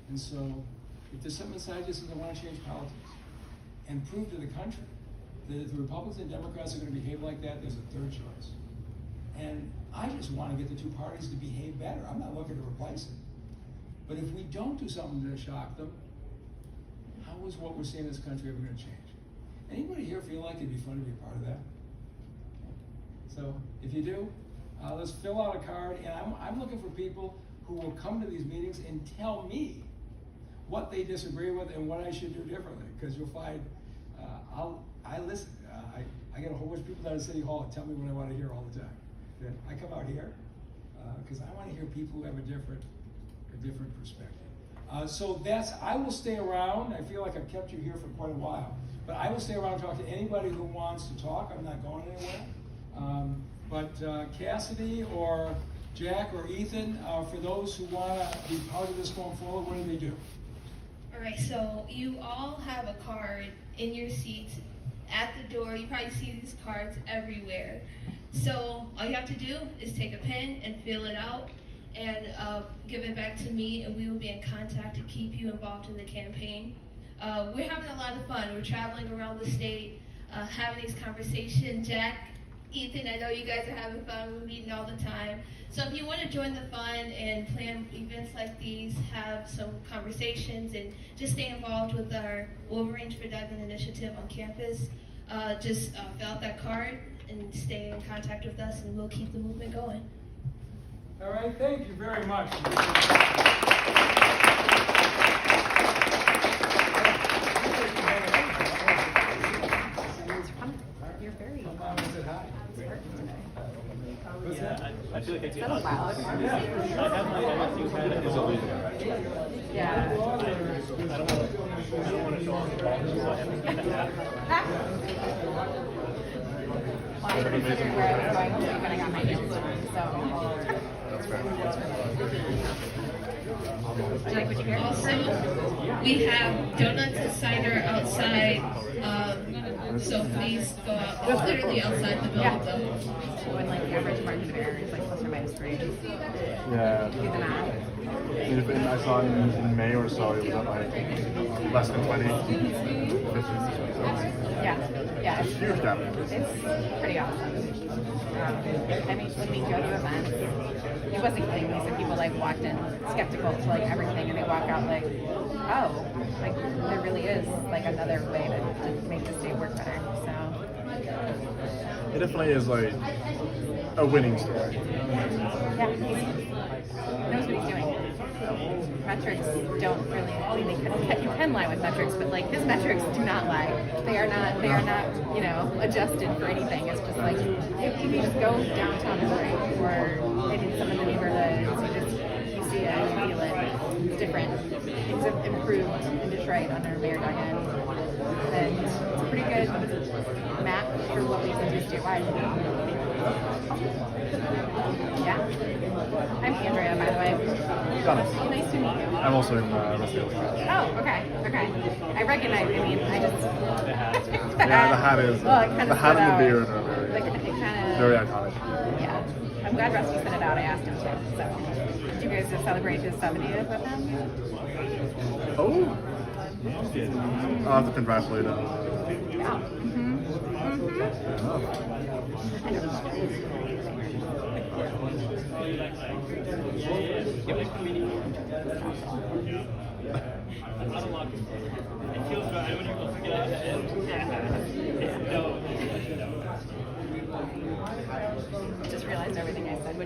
And so, if there's something inside you that says I want to change politics, and prove to the country that if the Republicans and Democrats are going to behave like that, there's a third choice. And I just want to get the two parties to behave better. I'm not looking to replace it. But if we don't do something to shock them, how is what we're seeing in this country ever going to change? Anybody here feel like it'd be fun to be a part of that? So if you do, let's fill out a card. And I'm looking for people who will come to these meetings and tell me what they disagree with and what I should do differently. Because you'll find I listen. I get a whole bunch of people down at City Hall that tell me what I want to hear all the time. I come out here because I want to hear people who have a different perspective. So I will stay around. I feel like I've kept you here for quite a while. But I will stay around and talk to anybody who wants to talk. I'm not going anywhere. But Cassidy or Jack or Ethan, for those who want to be part of this going forward, what do they do?
All right, so you all have a card in your seats at the door. You probably see these cards everywhere. So all you have to do is take a pen and fill it out and give it back to me, and we will be in contact to keep you involved in the campaign. We're having a lot of fun. We're traveling around the state, having these conversations. Jack, Ethan, I know you guys are having fun. We're meeting all the time. So if you want to join the fun and plan events like these, have some conversations, and just stay involved with our Wolverines for Duggan initiative on campus, just fill out that card and stay in contact with us, and we'll keep the movement going.
All right, thank you very much.
You're very.
Mom said hi. What's that?
I feel like I
Is that a loud conversation?
I have my few had it as a leader.
Yeah.
I don't want to show off the ball, so I have to keep the hat.
Well, I couldn't figure where I was going to when I got my nails done, so.
That's fair.
Would you like what you hear?
Also, we have donuts and cider outside, so please go out. It's literally outside the building, though.
When like the average margin of error is like plus or minus 3.
Yeah.
Do the math.
I saw in May or so, it was at like less than 20.
Yeah.
It's a huge gap.
It's pretty awesome. I mean, when we go to events, he wasn't kidding. He said people like walked in skeptical to like everything, and they walk out like, oh, like there really is like another way to make the state work better. So
It definitely is like a winning story.
yeah, he knows what he's doing. Metrics don't really. I mean, you can lie with metrics, but like his metrics do not lie. They are not, adjusted for anything. It's just like if you just go downtown or maybe some of the neighborhoods, you see it and you feel it. It's different. Things have improved in Detroit under Mayor Duggan, and it's a pretty good map for what we can do statewide. Yeah. I'm Andrea, by the way. Nice to meet you.
I'm also in Westfield.
Oh, okay. I recognize. I mean, I just.
Yeah, the hat is.
Well, it kind of
the hat and the
out.
beard are very,
Like, it kind of.
very iconic.
Yeah. I'm glad Rusty sent it out. I asked him to. So, did you guys celebrate his 70th with him?
Oh. I'll have to congratulate him.
Yeah.
It feels good when you forget it.
Just realized everything I said.